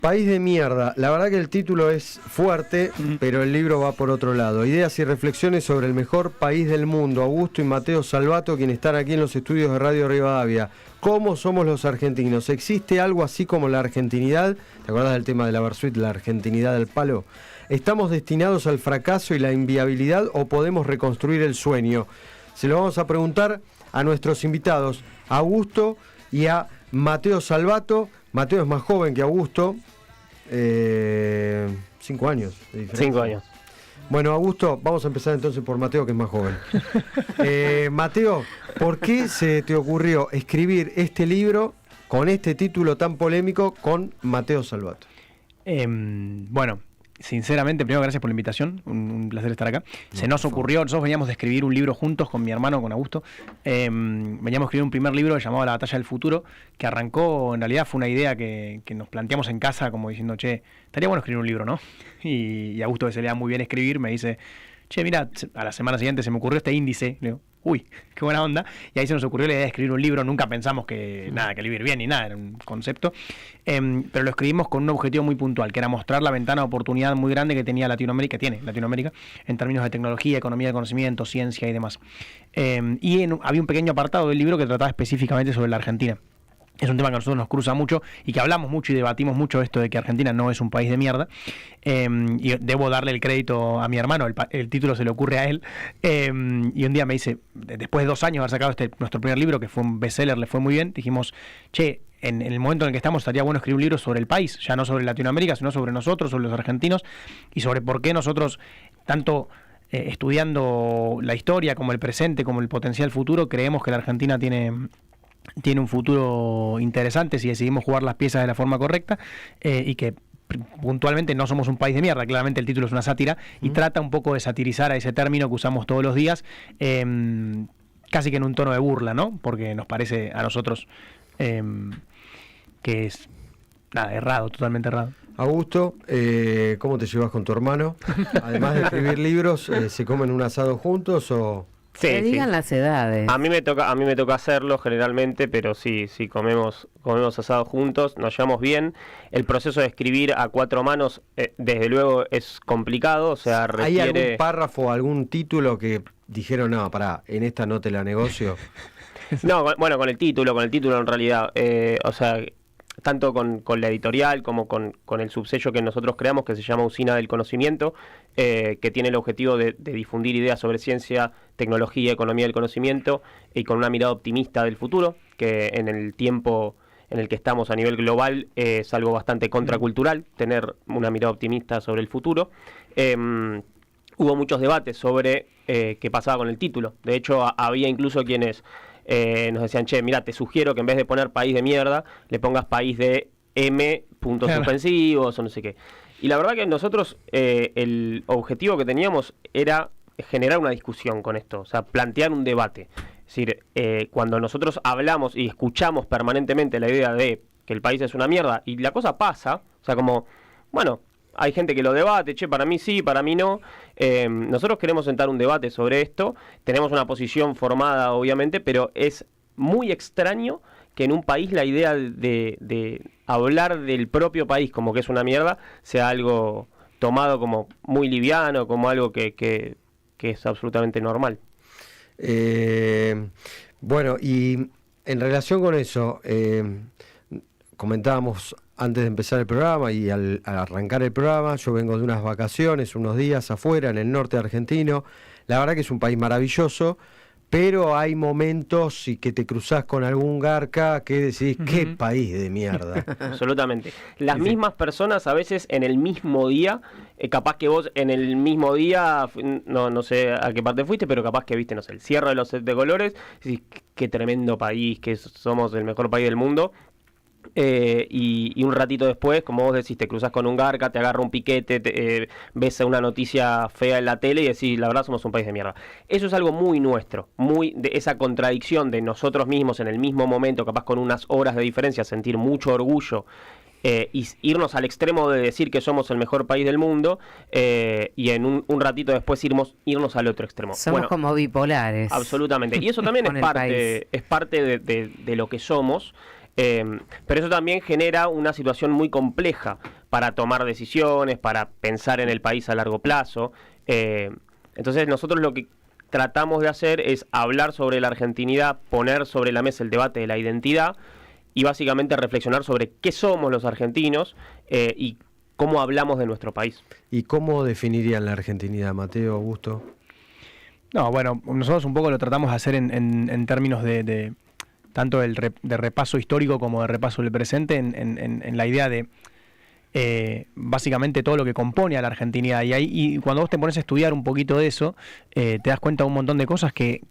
País de mierda. La verdad que el título es fuerte, pero el libro va por otro lado. Ideas y reflexiones sobre el mejor país del mundo. Augusto y Mateo Salvato, quienes están aquí en los estudios de Radio Rivadavia. ¿Cómo somos los argentinos? ¿Existe algo así como la argentinidad? ¿Te acuerdas del tema de la Versuit, la argentinidad del palo? ¿Estamos destinados al fracaso y la inviabilidad o podemos reconstruir el sueño? Se lo vamos a preguntar a nuestros invitados, a Augusto y a Mateo Salvato. Mateo es más joven que Augusto. 5 años de diferencia. 5 años. Bueno, Augusto, vamos a empezar entonces por Mateo, que es más joven. Mateo, ¿por qué se te ocurrió escribir este libro con este título tan polémico con Mateo Salvato? Bueno, sinceramente, primero gracias por la invitación, un placer estar acá. Se nos ocurrió, nosotros veníamos de escribir un libro juntos con mi hermano, con Augusto. Veníamos a escribir un primer libro llamado La Batalla del Futuro, que arrancó, en realidad fue una idea que nos planteamos en casa, como diciendo, che, estaría bueno escribir un libro, ¿no? Y Augusto, que se le da muy bien escribir, me dice, che, mira, a la semana siguiente se me ocurrió este índice. Le digo, uy, qué buena onda. Y ahí se nos ocurrió la idea de escribir un libro. Nunca pensamos que escribir bien ni nada, era un concepto. Pero lo escribimos con un objetivo muy puntual, que era mostrar la ventana de oportunidad muy grande que tenía Latinoamérica, tiene Latinoamérica, en términos de tecnología, economía de conocimiento, ciencia y demás. Había un pequeño apartado del libro que trataba específicamente sobre la Argentina. Es un tema que a nosotros nos cruza mucho y que hablamos mucho y debatimos mucho esto de que Argentina no es un país de mierda. Y debo darle el crédito a mi hermano, el título se le ocurre a él. Y un día me dice, después de 2 años de haber sacado nuestro primer libro, que fue un bestseller, le fue muy bien, dijimos, che, en el momento en el que estamos estaría bueno escribir un libro sobre el país, ya no sobre Latinoamérica, sino sobre nosotros, sobre los argentinos, y sobre por qué nosotros, tanto estudiando la historia como el presente, como el potencial futuro, creemos que la Argentina tiene un futuro interesante si decidimos jugar las piezas de la forma correcta, y que puntualmente no somos un país de mierda. Claramente el título es una sátira y trata un poco de satirizar a ese término que usamos todos los días, casi que en un tono de burla, ¿no? Porque nos parece a nosotros que es errado, totalmente errado. Augusto, ¿cómo te llevas con tu hermano? Además de escribir libros, ¿se comen un asado juntos o...? Sí, que digan las edades. A mí me toca hacerlo generalmente, pero sí, comemos asado juntos, nos llevamos bien. El proceso de escribir a 4 manos, desde luego, es complicado, o sea, requiere... ¿Hay algún párrafo, algún título que dijeron, no, pará, en esta no te la negocio? No, bueno, con el título en realidad, o sea... tanto con la editorial como con el subsello que nosotros creamos, que se llama Usina del Conocimiento, que tiene el objetivo de difundir ideas sobre ciencia, tecnología, economía del conocimiento, y con una mirada optimista del futuro, que en el tiempo en el que estamos a nivel global es algo bastante contracultural, tener una mirada optimista sobre el futuro. Hubo muchos debates sobre qué pasaba con el título. De hecho, había incluso quienes... nos decían, che, mira, te sugiero que en vez de poner país de mierda, le pongas país de M puntos suspensivos o no sé qué. Y la verdad que nosotros el objetivo que teníamos era generar una discusión con esto, o sea, plantear un debate. Es decir, cuando nosotros hablamos y escuchamos permanentemente la idea de que el país es una mierda y la cosa pasa, o sea, como, bueno... hay gente que lo debate, che, para mí sí, para mí no. Nosotros queremos sentar un debate sobre esto. Tenemos una posición formada, obviamente, pero es muy extraño que en un país la idea de hablar del propio país como que es una mierda sea algo tomado como muy liviano, como algo que es absolutamente normal. Bueno, y en relación con eso, comentábamos antes de empezar el programa y al arrancar el programa, yo vengo de unas vacaciones, unos días afuera en el norte argentino. La verdad que es un país maravilloso, pero hay momentos y que te cruzás con algún garca que decís, qué país de mierda. Absolutamente. Las mismas personas a veces en el mismo día, capaz que vos en el mismo día, no sé a qué parte fuiste, pero capaz que viste, no sé, el cierre de los 7 colores, decís, qué tremendo país, que somos el mejor país del mundo. Y un ratito después, como vos decís, te cruzás con un garca, te agarra un piquete, ves una noticia fea en la tele y decís, la verdad somos un país de mierda. Eso es algo muy nuestro, muy de esa contradicción de nosotros mismos en el mismo momento, capaz con unas horas de diferencia, sentir mucho orgullo, y irnos al extremo de decir que somos el mejor país del mundo, y en un ratito después irnos al otro extremo. Somos como bipolares. Absolutamente. Y eso también es parte de lo que somos. Pero eso también genera una situación muy compleja para tomar decisiones, para pensar en el país a largo plazo. Entonces nosotros lo que tratamos de hacer es hablar sobre la argentinidad, poner sobre la mesa el debate de la identidad y básicamente reflexionar sobre qué somos los argentinos y cómo hablamos de nuestro país. ¿Y cómo definirían la argentinidad, Mateo, Augusto? No, bueno, nosotros un poco lo tratamos de hacer en términos de tanto de repaso histórico como de repaso del presente, en la idea de básicamente todo lo que compone a la argentinidad. Y cuando vos te pones a estudiar un poquito de eso, te das cuenta de un montón de cosas que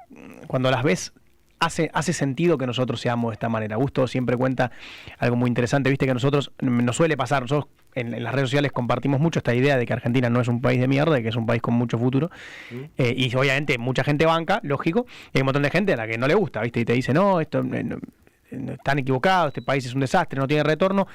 cuando las ves hace sentido que nosotros seamos de esta manera. Augusto siempre cuenta algo muy interesante, viste que nosotros, nos suele pasar, nosotros en las redes sociales compartimos mucho esta idea de que Argentina no es un país de mierda, de que es un país con mucho futuro, y obviamente mucha gente banca, lógico, y hay un montón de gente a la que no le gusta, viste, y te dice, no, esto están equivocados, este país es un desastre, no tiene retorno,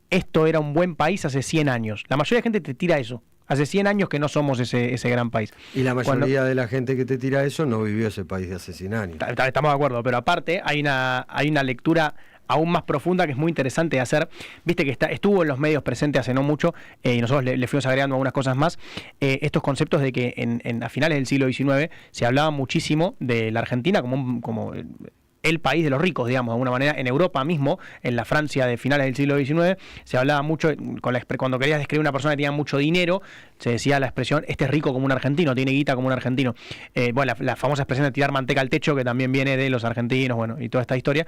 esto era un buen país hace 100 años. La mayoría de gente te tira eso. Hace 100 años que no somos ese gran país. Y la mayoría de la gente que te tira eso no vivió ese país de hace 100 años. Estamos de acuerdo, pero aparte hay una lectura aún más profunda que es muy interesante de hacer. Viste que estuvo en los medios presente hace no mucho, y nosotros le fuimos agregando algunas cosas más, estos conceptos de que a finales del siglo XIX se hablaba muchísimo de la Argentina como el país de los ricos, digamos, de alguna manera. En Europa mismo, en la Francia de finales del siglo XIX, se hablaba mucho, cuando querías describir a una persona que tenía mucho dinero, se decía la expresión, este es rico como un argentino, tiene guita como un argentino. Bueno, la famosa expresión de tirar manteca al techo, que también viene de los argentinos, bueno, y toda esta historia.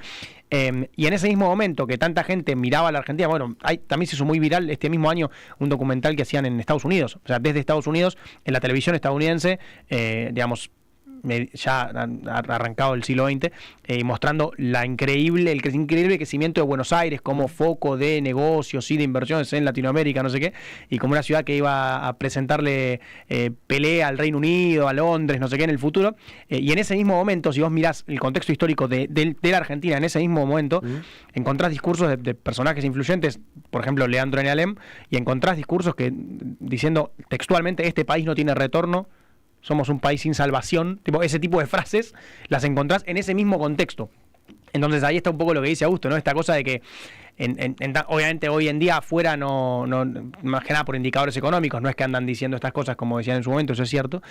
Y en ese mismo momento que tanta gente miraba a la Argentina, bueno, también se hizo muy viral este mismo año un documental que hacían en Estados Unidos, o sea, desde Estados Unidos, en la televisión estadounidense, digamos, ya arrancado el siglo XX, y mostrando el increíble crecimiento de Buenos Aires como foco de negocios y de inversiones en Latinoamérica, no sé qué, y como una ciudad que iba a presentarle pelea al Reino Unido, a Londres, no sé qué, en el futuro. Y en ese mismo momento, si vos mirás el contexto histórico de la Argentina, en ese mismo momento, encontrás discursos de personajes influyentes, por ejemplo, Leandro N. Alem, y encontrás discursos que diciendo textualmente, este país no tiene retorno, somos un país sin salvación, ese tipo de frases las encontrás en ese mismo contexto. Entonces ahí está un poco lo que dice Augusto, ¿no? Esta cosa de que obviamente hoy en día afuera no más que nada por indicadores económicos, no es que andan diciendo estas cosas como decían en su momento, eso es cierto,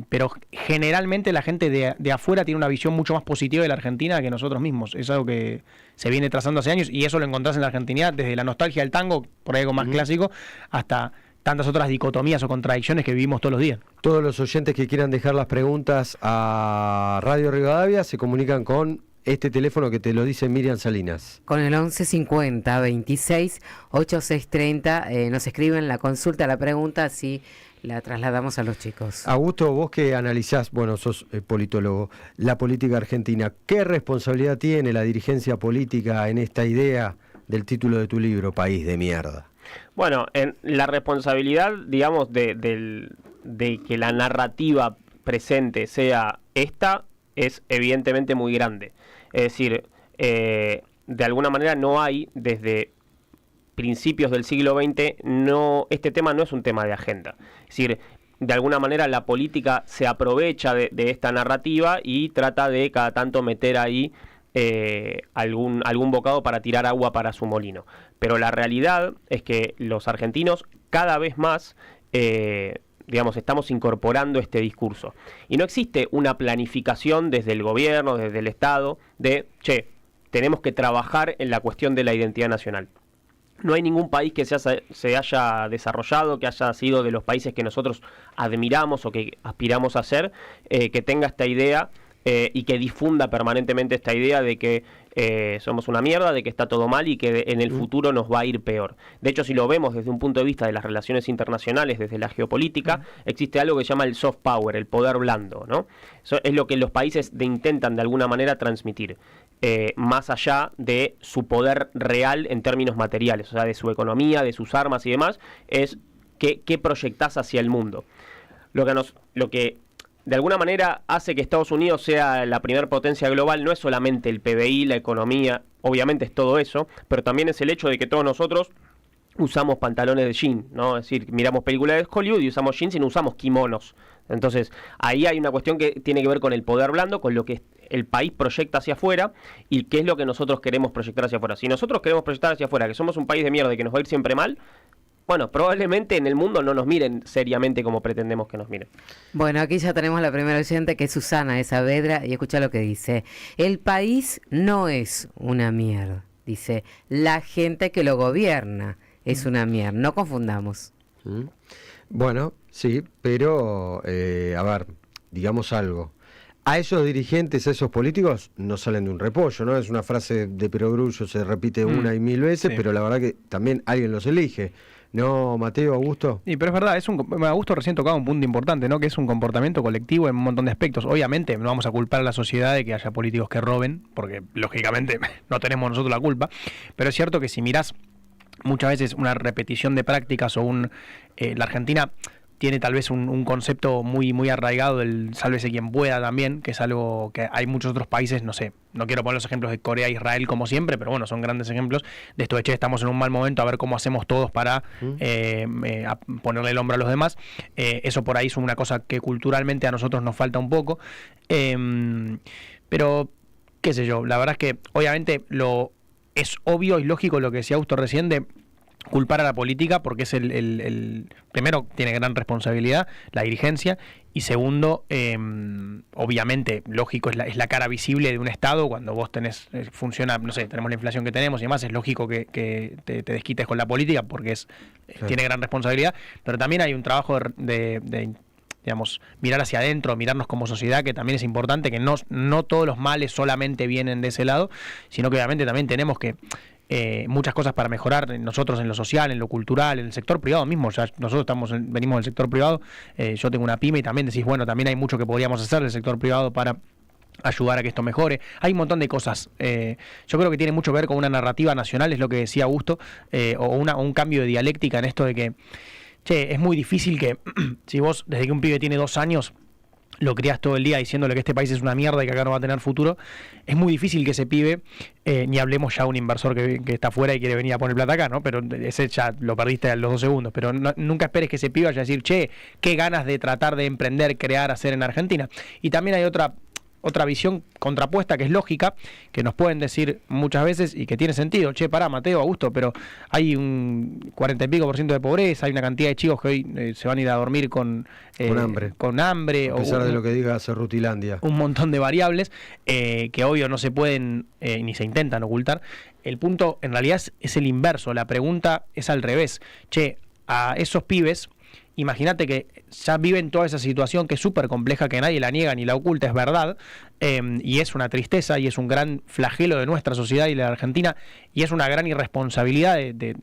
pero generalmente la gente de afuera tiene una visión mucho más positiva de la Argentina que nosotros mismos. Es algo que se viene trazando hace años y eso lo encontrás en la Argentina desde la nostalgia del tango, por ahí algo más clásico, hasta tantas otras dicotomías o contradicciones que vivimos todos los días. Todos los oyentes que quieran dejar las preguntas a Radio Rivadavia se comunican con este teléfono que te lo dice Miriam Salinas. Con el 1150 26 8630 nos escriben la consulta, la pregunta, si la trasladamos a los chicos. Augusto, vos que analizás, bueno, sos politólogo, la política argentina, ¿qué responsabilidad tiene la dirigencia política en esta idea del título de tu libro, País de Mierda? Bueno, en la responsabilidad, digamos, de que la narrativa presente sea esta, es evidentemente muy grande. Es decir, de alguna manera no hay, desde principios del siglo XX, este tema no es un tema de agenda. Es decir, de alguna manera la política se aprovecha de esta narrativa y trata de cada tanto meter ahí algún bocado para tirar agua para su molino. Pero la realidad es que los argentinos cada vez más, digamos, estamos incorporando este discurso. Y no existe una planificación desde el gobierno, desde el Estado, de, tenemos que trabajar en la cuestión de la identidad nacional. No hay ningún país que se haya desarrollado, que haya sido de los países que nosotros admiramos o que aspiramos a ser, que tenga esta idea y que difunda permanentemente esta idea de que somos una mierda, de que está todo mal y que en el futuro nos va a ir peor. De hecho, si lo vemos desde un punto de vista de las relaciones internacionales, desde la geopolítica, existe algo que se llama el soft power, el poder blando, ¿no? Eso es lo que los países intentan de alguna manera transmitir, más allá de su poder real en términos materiales, o sea, de su economía, de sus armas y demás, es qué proyectás hacia el mundo. Lo que de alguna manera hace que Estados Unidos sea la primera potencia global no es solamente el PBI, la economía, obviamente es todo eso, pero también es el hecho de que todos nosotros usamos pantalones de jean, ¿no? Es decir, miramos películas de Hollywood y usamos jeans y no usamos kimonos. Entonces, ahí hay una cuestión que tiene que ver con el poder blando, con lo que el país proyecta hacia afuera y qué es lo que nosotros queremos proyectar hacia afuera. Si nosotros queremos proyectar hacia afuera que somos un país de mierda y que nos va a ir siempre mal, bueno, probablemente en el mundo no nos miren seriamente como pretendemos que nos miren. Bueno, aquí ya tenemos la primera oyente, que es Susana de Saavedra, y escucha lo que dice. El país no es una mierda, dice. La gente que lo gobierna es una mierda, no confundamos. Bueno, sí, pero, a ver, digamos algo. A esos dirigentes, a esos políticos, no salen de un repollo, ¿no? Es una frase de perogrullo, se repite una y mil veces, sí. Pero la verdad que también alguien los elige. ¿No, Mateo, Augusto? Sí, pero es verdad, Augusto recién tocaba un punto importante, ¿no? Que es un comportamiento colectivo en un montón de aspectos. Obviamente no vamos a culpar a la sociedad de que haya políticos que roben, porque lógicamente no tenemos nosotros la culpa, pero es cierto que si mirás muchas veces una repetición de prácticas o la Argentina tiene tal vez un concepto muy, muy arraigado del sálvese quien pueda también, que es algo que hay muchos otros países, no sé, no quiero poner los ejemplos de Corea e Israel como siempre, pero bueno, son grandes ejemplos de esto de, che, estamos en un mal momento, a ver cómo hacemos todos para ponerle el hombro a los demás. Eso por ahí es una cosa que culturalmente a nosotros nos falta un poco, pero qué sé yo, la verdad es que obviamente es obvio y lógico lo que decía Augusto recién de culpar a la política, porque es primero tiene gran responsabilidad la dirigencia, y segundo, obviamente lógico, es la cara visible de un Estado. Cuando vos funciona, no sé, tenemos la inflación que tenemos y demás, es lógico que te desquites con la política porque tiene gran responsabilidad, pero también hay un trabajo de digamos, mirar hacia adentro, mirarnos como sociedad, que también es importante, que no todos los males solamente vienen de ese lado, sino que obviamente también tenemos que muchas cosas para mejorar nosotros en lo social, en lo cultural, en el sector privado mismo. O sea, nosotros venimos del sector privado, yo tengo una pyme y también decís, bueno, también hay mucho que podríamos hacer del sector privado para ayudar a que esto mejore. Hay un montón de cosas. Yo creo que tiene mucho que ver con una narrativa nacional, es lo que decía Augusto, o un cambio de dialéctica en esto de que, che, es muy difícil que si vos desde que un pibe tiene 2 años lo criás todo el día diciéndole que este país es una mierda y que acá no va a tener futuro, es muy difícil que ese pibe, ni hablemos ya de un inversor que está afuera y quiere venir a poner plata acá, ¿no? Pero ese ya lo perdiste a los 2 segundos, pero nunca esperes que ese pibe vaya a decir, che, qué ganas de tratar de emprender, crear, hacer en Argentina. Y también hay otra visión contrapuesta que es lógica, que nos pueden decir muchas veces y que tiene sentido, che, pará, Mateo, Augusto, pero hay un 40 y pico % de pobreza, hay una cantidad de chicos que hoy se van a ir a dormir con hambre, a pesar de lo que diga Cerrutilandia. Un montón de variables que obvio no se pueden ni se intentan ocultar. El punto en realidad es el inverso, la pregunta es al revés. Che, a esos pibes, imagínate que ya viven toda esa situación que es súper compleja, que nadie la niega ni la oculta, es verdad, y es una tristeza y es un gran flagelo de nuestra sociedad y de la Argentina, y es una gran irresponsabilidad de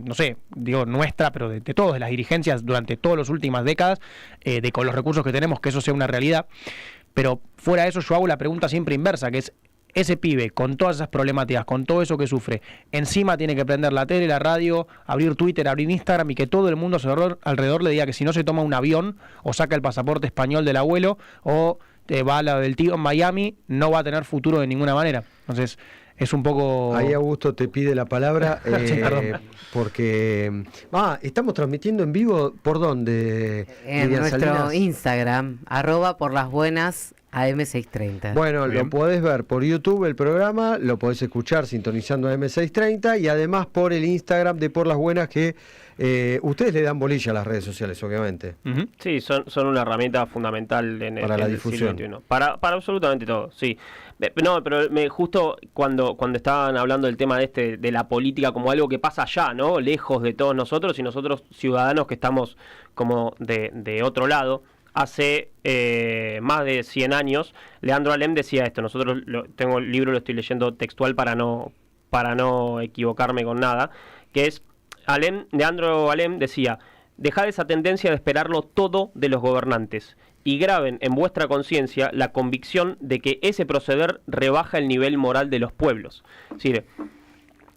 no sé, digo nuestra, pero de todas las dirigencias durante todas las últimas décadas, de con los recursos que tenemos, que eso sea una realidad. Pero fuera de eso yo hago la pregunta siempre inversa, que es, ese pibe, con todas esas problemáticas, con todo eso que sufre, encima tiene que prender la tele, la radio, abrir Twitter, abrir Instagram, y que todo el mundo alrededor le diga que si no se toma un avión o saca el pasaporte español del abuelo o va a la del tío en Miami, no va a tener futuro de ninguna manera. Entonces es un poco... Ahí Augusto te pide la palabra, sí, porque estamos transmitiendo en vivo. ¿Por dónde? En nuestro Salinas? Instagram, @porlasbuenas AM630. Bueno, bien. Lo podés ver por YouTube el programa, lo podés escuchar sintonizando a AM630 y además por el Instagram de Por las Buenas, que ustedes le dan bolilla a las redes sociales, obviamente. Uh-huh. Sí, son una herramienta fundamental para la difusión. Para absolutamente todo, sí. No, pero justo cuando estaban hablando del tema de la política como algo que pasa allá, ¿no? Lejos de todos nosotros, y nosotros ciudadanos que estamos como de otro lado. Hace más de 100 años, Leandro Alem decía esto. Nosotros tengo el libro, lo estoy leyendo textual para no equivocarme con nada, que es Leandro Alem decía: dejad esa tendencia de esperarlo todo de los gobernantes y graben en vuestra conciencia la convicción de que ese proceder rebaja el nivel moral de los pueblos. Es decir,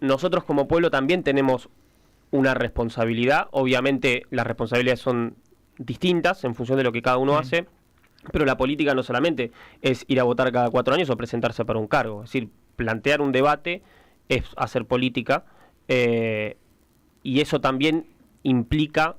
nosotros como pueblo también tenemos una responsabilidad. Obviamente las responsabilidades son distintas en función de lo que cada uno hace, pero la política no solamente es ir a votar cada 4 años o presentarse para un cargo. Es decir, plantear un debate es hacer política, y eso también implica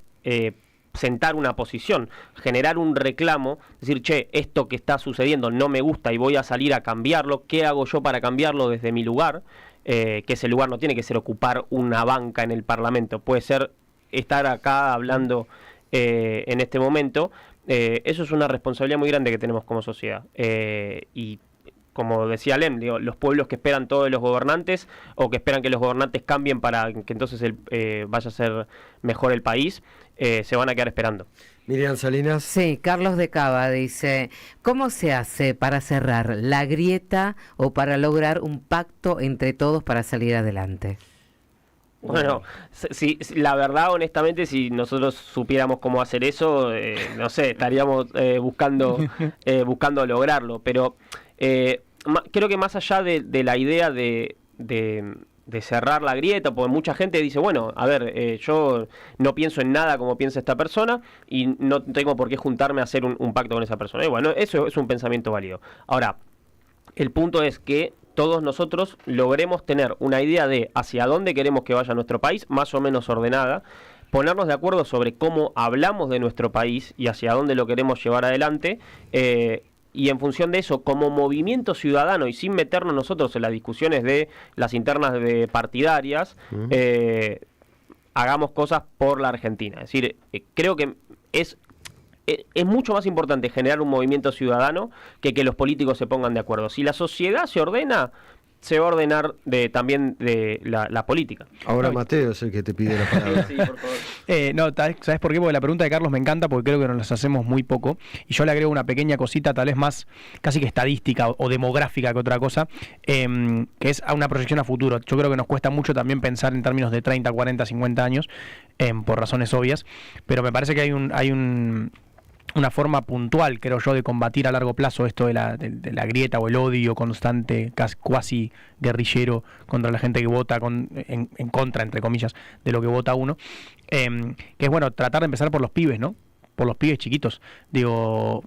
sentar una posición, generar un reclamo, decir, che, esto que está sucediendo no me gusta y voy a salir a cambiarlo, ¿qué hago yo para cambiarlo desde mi lugar? Que ese lugar no tiene que ser ocupar una banca en el Parlamento, puede ser estar acá hablando en este momento. Eso es una responsabilidad muy grande que tenemos como sociedad. Y como decía Lem, digo, los pueblos que esperan todos los gobernantes o que esperan que los gobernantes cambien para que entonces vaya a ser mejor el país, se van a quedar esperando. Miriam Salinas. Sí, Carlos de Cava dice, ¿cómo se hace para cerrar la grieta o para lograr un pacto entre todos para salir adelante? Bueno, si la verdad, honestamente, si nosotros supiéramos cómo hacer eso, no sé, estaríamos buscando lograrlo. Pero creo que más allá de la idea de cerrar la grieta, porque mucha gente dice, bueno, a ver, yo no pienso en nada como piensa esta persona y no tengo por qué juntarme a hacer un pacto con esa persona. Y bueno, eso es un pensamiento válido. Ahora, el punto es que todos nosotros logremos tener una idea de hacia dónde queremos que vaya nuestro país, más o menos ordenada, ponernos de acuerdo sobre cómo hablamos de nuestro país y hacia dónde lo queremos llevar adelante, y en función de eso, como movimiento ciudadano y sin meternos nosotros en las discusiones de las internas de partidarias, hagamos cosas por la Argentina. Es decir, creo que es mucho más importante generar un movimiento ciudadano que los políticos se pongan de acuerdo. Si la sociedad se ordena, se va a ordenar también de la política. Ahora Mateo es el que te pide la palabra. Sí, por favor. No, ¿sabes por qué? Porque la pregunta de Carlos me encanta porque creo que nos las hacemos muy poco. Y yo le agrego una pequeña cosita, tal vez más casi que estadística o demográfica que otra cosa, que es a una proyección a futuro. Yo creo que nos cuesta mucho también pensar en términos de 30, 40, 50 años, por razones obvias. Pero me parece que hay una forma puntual, creo yo, de combatir a largo plazo esto de la grieta o el odio constante, cuasi guerrillero contra la gente que vota en contra, entre comillas, de lo que vota uno, que es, bueno, tratar de empezar por los pibes, ¿no? Por los pibes chiquitos. Digo,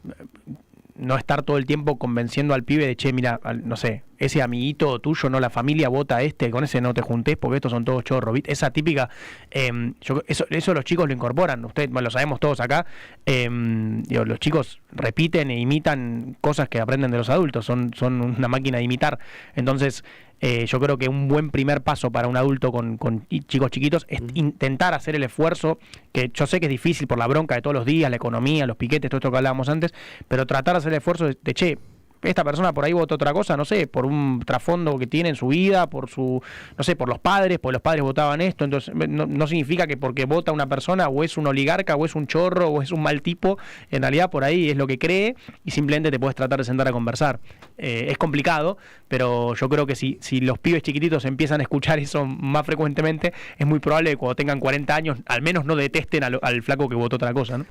no estar todo el tiempo convenciendo al pibe de, che, mira, no sé, ese amiguito tuyo, no, la familia vota con ese no te juntés porque estos son todos chorros, ¿viste? Esa típica, eso los chicos lo incorporan, ustedes lo sabemos todos acá, digo, los chicos repiten e imitan cosas que aprenden de los adultos, son una máquina de imitar. Entonces, yo creo que un buen primer paso para un adulto con chicos chiquitos es intentar hacer el esfuerzo, que yo sé que es difícil por la bronca de todos los días, la economía, los piquetes, todo esto que hablábamos antes, pero tratar de hacer el esfuerzo de che, esta persona por ahí vota otra cosa, no sé, por un trasfondo que tiene en su vida, por no sé, por los padres, porque los padres votaban esto, entonces no significa que porque vota una persona o es un oligarca o es un chorro o es un mal tipo, en realidad por ahí es lo que cree y simplemente te puedes tratar de sentar a conversar. Es complicado, pero yo creo que si los pibes chiquititos empiezan a escuchar eso más frecuentemente, es muy probable que cuando tengan 40 años al menos no detesten al flaco que votó otra cosa, ¿no?